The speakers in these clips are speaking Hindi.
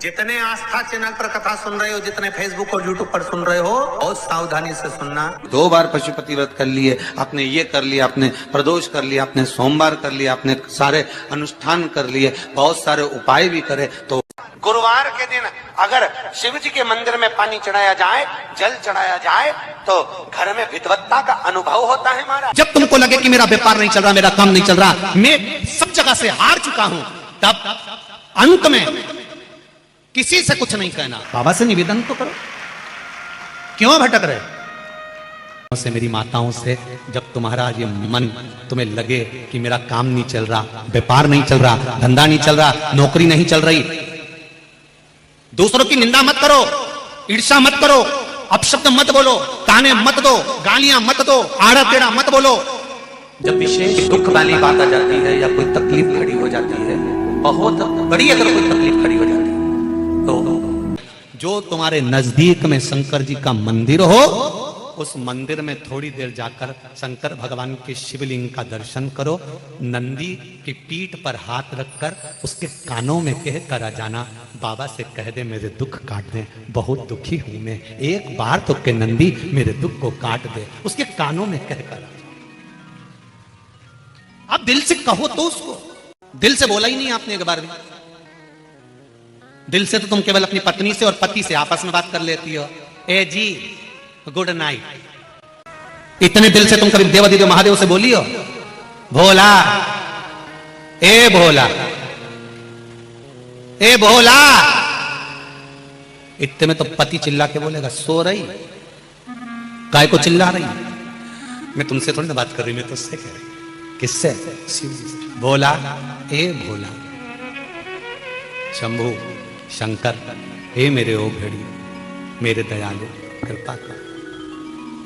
जितने आस्था चैनल पर कथा सुन रहे हो, जितने फेसबुक और यूट्यूब पर सुन रहे हो, बहुत सावधानी से सुनना। 2 बार पशुपति व्रत कर लिए आपने, ये कर लिया आपने, प्रदोष कर लिया आपने, सोमवार कर लिया आपने, सारे अनुष्ठान कर लिए, बहुत सारे उपाय भी करे, तो गुरुवार के दिन अगर शिव जी के मंदिर में पानी चढ़ाया जाए, जल चढ़ाया जाए, तो घर में विद्वत्ता का अनुभव होता है महाराज। जब तुमको लगे कि मेरा व्यापार नहीं चल रहा, मेरा काम नहीं चल रहा, मैं सब जगह से हार चुका हूं, तब अंत में किसी से कुछ नहीं कहना, बाबा से निवेदन तो करो। क्यों भटक रहे से, मेरी माताओं से, जब तुम्हारा ये मन तुम्हें लगे कि मेरा काम नहीं चल रहा, व्यापार नहीं चल रहा, धंधा नहीं चल रहा, नौकरी नहीं चल रही, दूसरों की निंदा मत करो, ईर्ष्या मत करो, अपशब्द मत बोलो, ताने मत दो, गालियां मत दो, आड़ा टेढ़ा मत बोलो। जब विशेष दुख वाली बात आ जाती है या कोई तकलीफ खड़ी हो जाती है, बहुत बड़ी अगर कोई तकलीफ खड़ी हो जाती है, तो जो तुम्हारे नजदीक में शंकर जी का मंदिर हो, उस मंदिर में थोड़ी देर जाकर शंकर भगवान के शिवलिंग का दर्शन करो, नंदी की पीठ पर हाथ रखकर उसके कानों में कह कर आ जाना, बाबा से कह दे मेरे दुख काट दे, बहुत दुखी हूं मैं, एक बार तो के नंदी मेरे दुख को काट दे, उसके कानों में कह कर आ। आप दिल से कहो तो उसको, दिल से बोला ही नहीं आपने एक बार भी, दिल से तो तुम केवल अपनी पत्नी से और पति से आपस में बात कर लेती हो, ए जी गुड नाइट, इतने दिल से तुम कभी देवादिदेव महादेव से बोली हो, भोला ए भोला ए भोला, इतने में तो पति चिल्ला के बोलेगा सो रही, काय को चिल्ला रही, मैं तुमसे थोड़ी ना बात कर रही, मैं तुझसे कह रही, किससे, शिव जी से, भोला ए भोला, शंभू शंकर हे मेरे ओ घड़ी, मेरे दयालु कृपा कर,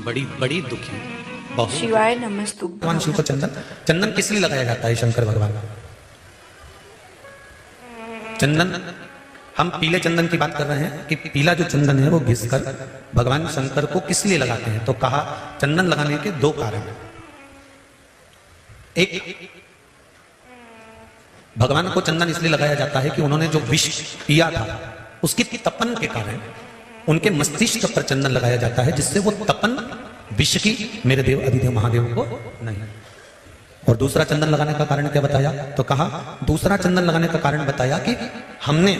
बड़ी बड़ी दुखी, बहुत। शिवाय नमस्तु। भगवान शिव को चंदन किस लिए लगाया जाता है शंकर भगवान? चंदन, हम पीले चंदन की बात कर रहे हैं कि पीला जो चंदन है वो घिसकर भगवान शंकर को किस लिए लगाते हैं, तो कहा चंदन लगाने के 2 कारण हैं। एक, भगवान को चंदन इसलिए लगाया जाता है कि उन्होंने जो विष पिया था उसकी तपन के कारण उनके मस्तिष्क पर चंदन लगाया जाता है, जिससे वो तपन विष की मेरे देव अधिदेव महादेव को नहीं। और दूसरा चंदन लगाने का कारण क्या बताया, तो कहा दूसरा चंदन लगाने का कारण बताया कि हमने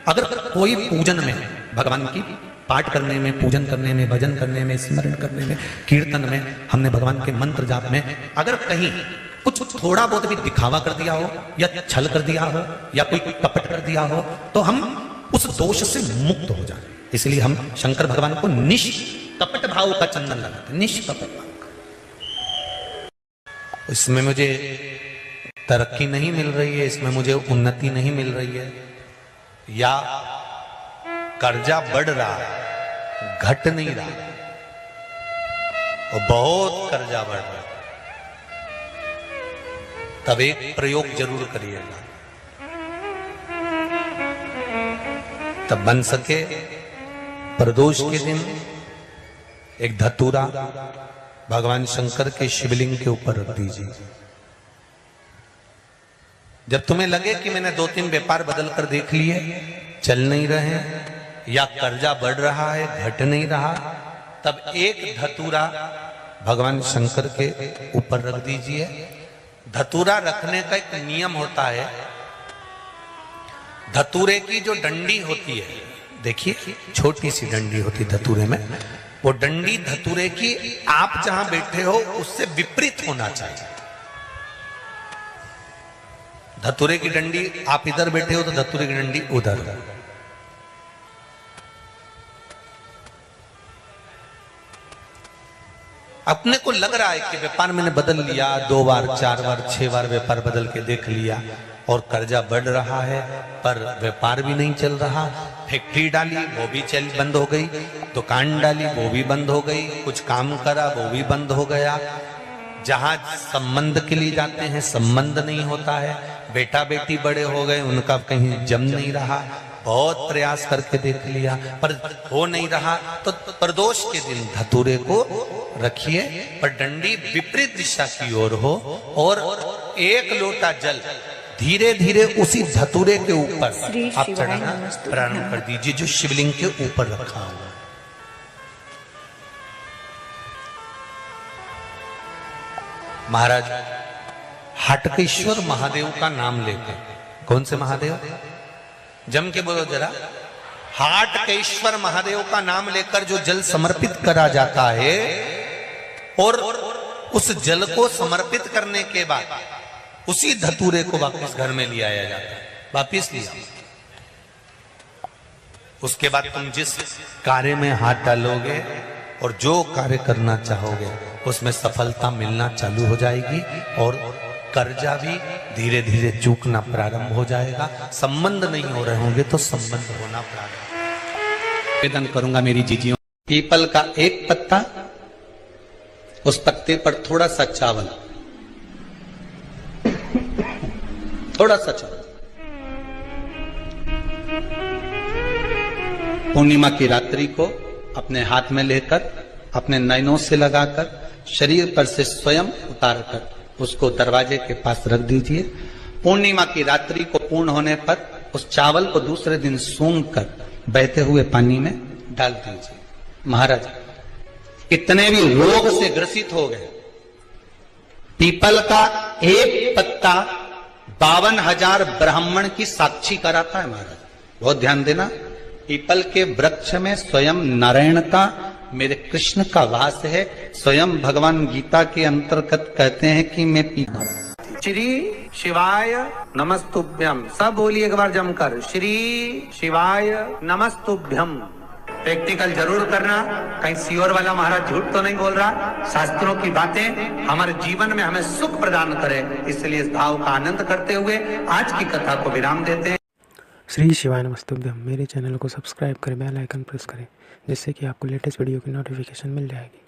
अगर कोई पूजन में, भगवान की पाठ करने में, पूजन करने में, भजन करने में, स्मरण करने में, कीर्तन में, हमने भगवान के मंत्र जाप में अगर कहीं कुछ थोड़ा बहुत भी दिखावा कर दिया हो या छल कर दिया हो या कोई कपट कर दिया हो, तो हम उस दोष से मुक्त हो जाए, इसलिए हम शंकर भगवान को निष्कपट भाव का चंदन लगाते हैं, निष्कपट भाव का। इसमें मुझे तरक्की नहीं मिल रही है, इसमें मुझे उन्नति नहीं मिल रही है, या कर्जा बढ़ रहा है, घट नहीं रहा, और बहुत कर्जा बढ़ रहा है, तब एक प्रयोग जरूर करिएगा, तब बन सके प्रदोष के दिन एक धतूरा भगवान शंकर के शिवलिंग के ऊपर रख दीजिए। जब तुम्हें लगे कि मैंने 2-3 व्यापार बदल कर देख लिए, चल नहीं रहे, या कर्जा बढ़ रहा है, घट नहीं रहा, तब एक धतूरा भगवान शंकर के ऊपर रख दीजिए। धतूरा रखने का एक नियम होता है, धतूरे की जो डंडी होती है, देखिए छोटी सी डंडी होती है धतूरे में, वो डंडी धतूरे की आप जहां बैठे हो उससे विपरीत होना चाहिए। धतूरे की डंडी आप इधर बैठे हो तो धतूरे की डंडी उधर। अपने को लग रहा है कि व्यापार मैंने बदल लिया, 2 बार 4 बार 6 बार व्यापार बदल के देख लिया और कर्जा बढ़ रहा है, पर व्यापार भी नहीं चल रहा, फैक्ट्री डाली वो भी बंद हो गई, दुकान डाली वो भी बंद हो गई, कुछ काम करा वो भी बंद हो गया, जहां संबंध के लिए जाते हैं संबंध नहीं होता है, बेटा बेटी बड़े हो गए उनका कहीं जम नहीं रहा, बहुत प्रयास करके देख लिया पर हो नहीं रहा, तो प्रदोष के दिन धतूरे को रखिए, पर डंडी विपरीत दिशा की ओर हो और 1 लोटा जल धीरे धीरे उसी धतूरे के ऊपर श्री आप शिवाय चढ़ाना नमस्तुभ्यं। प्रारंभ कर दीजिए, जो शिवलिंग के ऊपर रखा हुआ है। महाराज हटकेश्वर महादेव का नाम लेकर, कौन से महादेव? जम के बोलो जरा। हाटकेश्वर महादेव का नाम लेकर जो जल समर्पित करा जाता है और उस जल को समर्पित करने के बाद उसी धतूरे को वापस घर में ले आया जाता है, वापिस लिया। उसके बाद तुम जिस कार्य में हाथ डालोगे और जो कार्य करना चाहोगे उसमें सफलता मिलना चालू हो जाएगी और कर्जा भी धीरे धीरे चूकना प्रारंभ हो जाएगा। संबंध नहीं हो रहे होंगे तो संबंध होना प्रारंभ। निवेदन करूंगा मेरी जीजियों, पीपल का एक पत्ता, उस पत्ते पर थोड़ा सा चावल, थोड़ा सा चावल, पूर्णिमा की रात्रि को अपने हाथ में लेकर अपने नयनों से लगाकर शरीर पर से स्वयं उतारकर उसको दरवाजे के पास रख दीजिए। पूर्णिमा की रात्रि को पूर्ण होने पर उस चावल को दूसरे दिन सूंघ कर बहते हुए पानी में डाल दीजिए। महाराज कितने भी रोग से ग्रसित हो गए, पीपल का एक पत्ता 52,000 ब्राह्मण की साक्षी कराता है। महाराज बहुत ध्यान देना, पीपल के वृक्ष में स्वयं नारायण का, मेरे कृष्ण का वास है। स्वयं भगवान गीता के अंतर्गत कहते हैं कि मैं श्री शिवाय नमस्तुभ्यम। सब बोलिए एक बार जमकर, श्री शिवाय नमस्तुभ्यम। प्रैक्टिकल जरूर करना, कहीं सियोर वाला महाराज झूठ तो नहीं बोल रहा। शास्त्रों की बातें हमारे जीवन में हमें सुख प्रदान करे, इसलिए इस भाव का आनंद करते हुए आज की कथा को विराम देते हैं। श्री शिवाय नमस्तुभ्यम। मेरे चैनल को सब्सक्राइब करें, बेल आइकन प्रेस करें, जिससे कि आपको लेटेस्ट वीडियो की नोटिफिकेशन मिल जाएगी।